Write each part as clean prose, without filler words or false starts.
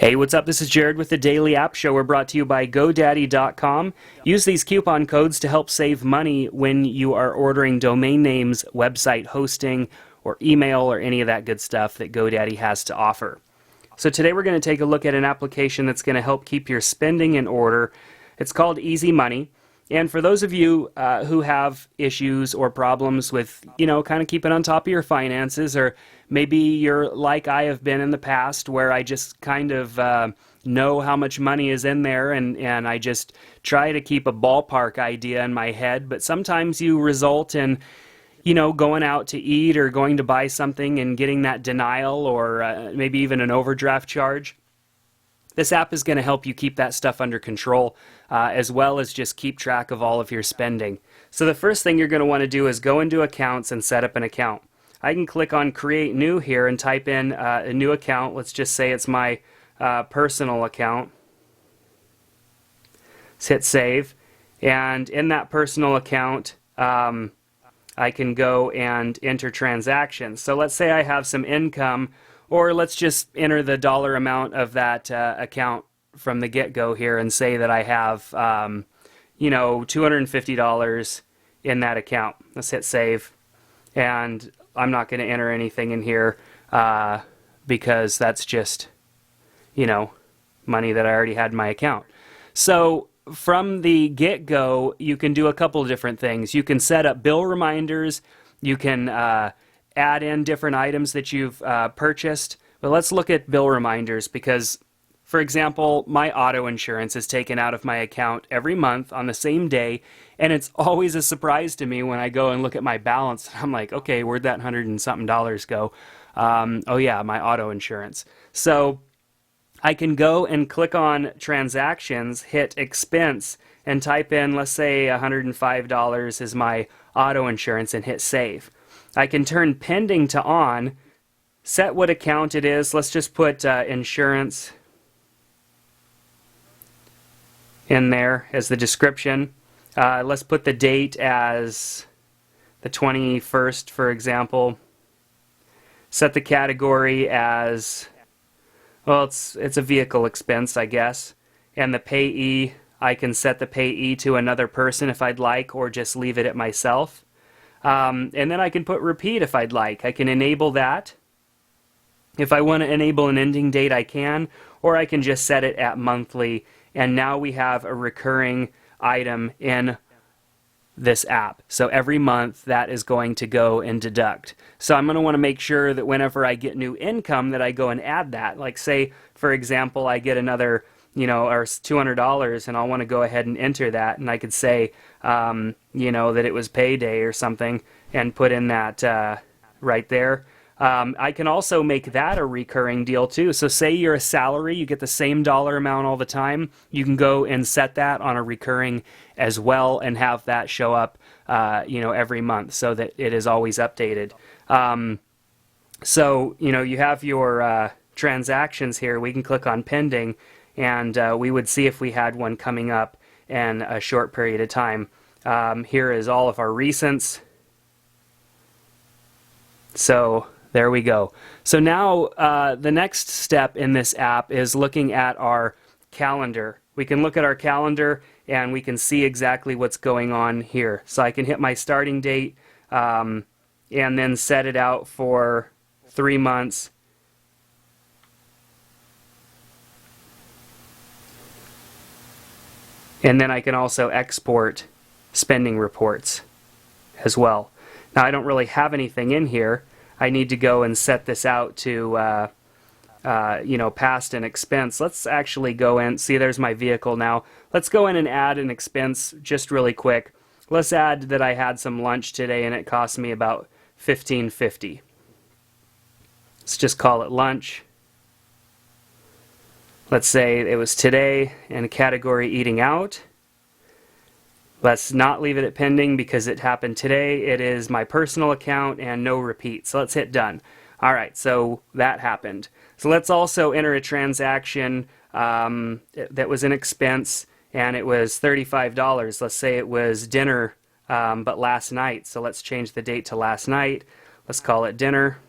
Hey, what's up? This is Jared with the Daily App Show. We're brought to you by GoDaddy.com. Use these coupon codes to help save money when you are ordering domain names, website hosting, or email, or any of that good stuff that GoDaddy has to offer. So today we're going to take a look at an application that's going to help keep your spending in order. It's called Easy Money. And for those of you who have issues or problems with, kind of keeping on top of your finances, or maybe you're like I have been in the past where I just kind of know how much money is in there and I just try to keep a ballpark idea in my head, but sometimes you result in, going out to eat or going to buy something and getting that denial or maybe even an overdraft charge. This app is going to help you keep that stuff under control, as well as just keep track of all of your spending. So the first thing you're going to want to do is go into Accounts and set up an account. I can click on Create New here and type in a new account. Let's just say it's my personal account. Let's hit Save. And in that personal account, I can go and enter transactions. So let's say I have some income, or let's just enter the dollar amount of that account from the get-go here and say that I have, $250 in that account. Let's hit Save. And I'm not going to enter anything in here because that's just, money that I already had in my account. So from the get-go, you can do a couple of different things. You can set up bill reminders. You can add in different items that you've purchased. But let's look at bill reminders because, for example, my auto insurance is taken out of my account every month on the same day, and it's always a surprise to me when I go and look at my balance. I'm like, okay, where'd that $100 and something go? Oh yeah, my auto insurance. So I can go and click on transactions, hit expense, and type in, let's say $105 is my auto insurance, and hit save. I can turn pending to on, set what account it is. Let's just put insurance in there as the description. Let's put the date as the 21st, for example. Set the category as, well, it's a vehicle expense, I guess. And the payee, I can set the payee to another person if I'd like, or just leave it at myself. And then I can put repeat if I'd like. I can enable that. If I want to enable an ending date, I can, or I can just set it at monthly. And now we have a recurring item in this app. So every month that is going to go and deduct. So I'm going to want to make sure that whenever I get new income that I go and add that. Like say, for example, I get another, or $200 and I'll want to go ahead and enter that. And I could say, that it was payday or something and put in that right there. I can also make that a recurring deal too. So say you're a salary, you get the same dollar amount all the time. You can go and set that on a recurring as well and have that show up, every month so that it is always updated. So you have your transactions here. We can click on pending and we would see if we had one coming up in a short period of time. Here is all of our recents. So there we go. So now the next step in this app is looking at our calendar. We can look at our calendar and we can see exactly what's going on here. So I can hit my starting date and then set it out for 3 months. And then I can also export spending reports as well. Now I don't really have anything in here. I need to go and set this out to, past an expense. Let's actually go in. See, there's my vehicle now. Let's go in and add an expense just really quick. Let's add that I had some lunch today and it cost me about $15.50. Let's just call it lunch. Let's say it was today in a category eating out. Let's not leave it at pending because it happened today. It is my personal account and no repeat. So let's hit done. All right, so that happened. So let's also enter a transaction that was an expense and it was $35. Let's say it was dinner, but last night. So let's change the date to last night. Let's call it dinner.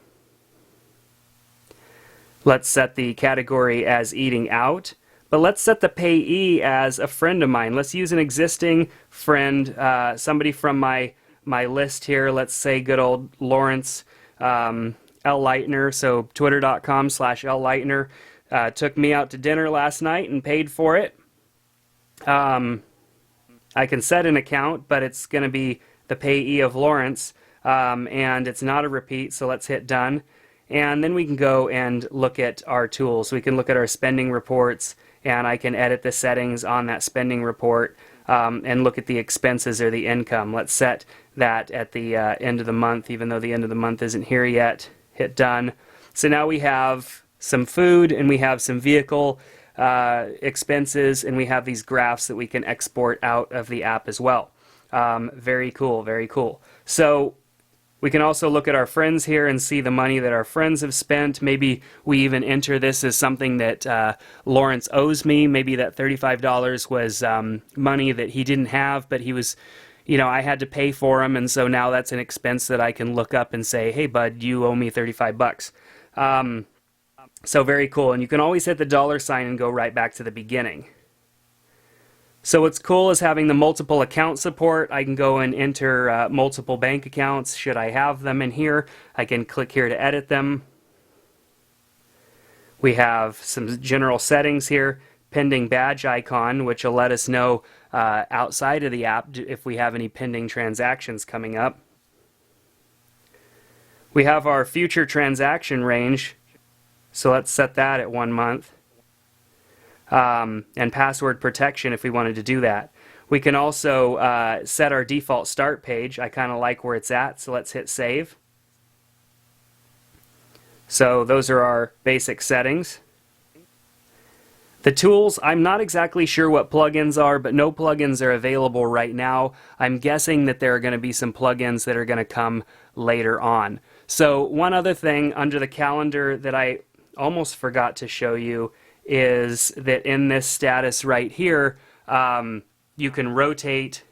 Let's set the category as eating out, but let's set the payee as a friend of mine. Let's use an existing friend, somebody from my list here. Let's say good old Lawrence L. Leitner. So twitter.com/LLeitner took me out to dinner last night and paid for it. I can set an account, but it's going to be the payee of Lawrence, and it's not a repeat, so let's hit done. And then we can go and look at our tools. We can look at our spending reports, and I can edit the settings on that spending report and look at the expenses or the income. Let's set that at the end of the month, even though the end of the month isn't here yet. Hit done. So now we have some food and we have some vehicle expenses, and we have these graphs that we can export out of the app as well. Very cool, very cool. So we can also look at our friends here and see the money that our friends have spent. Maybe we even enter this as something that Lawrence owes me. Maybe that $35 was money that he didn't have, but he was, I had to pay for him, and so now that's an expense that I can look up and say, hey bud, you owe me $35. So very cool, and you can always hit the $ and go right back to the beginning. So what's cool is having the multiple account support. I can go and enter multiple bank accounts should I have them in here. I can click here to edit them. We have some general settings here, pending badge icon, which will let us know outside of the app if we have any pending transactions coming up. We have our future transaction range, so let's set that at 1 month. And password protection if we wanted to do that. We can also set our default start page. I kind of like where it's at, so let's hit save. So those are our basic settings. The tools, I'm not exactly sure what plugins are, but no plugins are available right now. I'm guessing that there are going to be some plugins that are going to come later on. So one other thing under the calendar that I almost forgot to show you is that in this status right here, you can rotate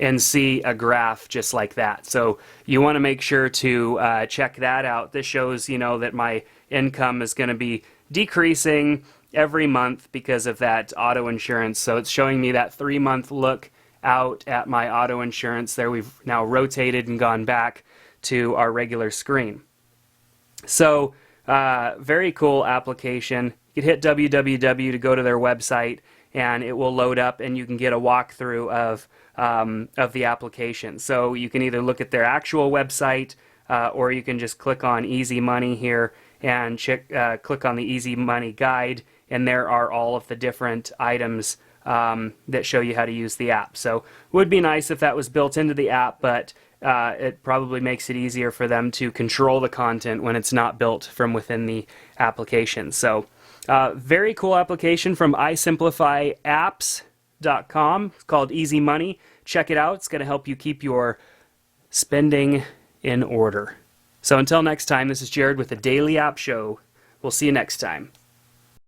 and see a graph just like that. So you want to make sure to check that out. This shows, that my income is going to be decreasing every month because of that auto insurance. So it's showing me that 3-month look out at my auto insurance. There we've now rotated and gone back to our regular screen. So very cool application. You can hit www to go to their website, and it will load up, and you can get a walkthrough of the application. So you can either look at their actual website, or you can just click on Easy Money here and click on the Easy Money guide, and there are all of the different items that show you how to use the app. So it would be nice if that was built into the app, but it probably makes it easier for them to control the content when it's not built from within the application. So very cool application from iSimplifyApps.com. It's called Easy Money. Check it out. It's going to help you keep your spending in order. So until next time, this is Jared with the Daily App Show. We'll see you next time.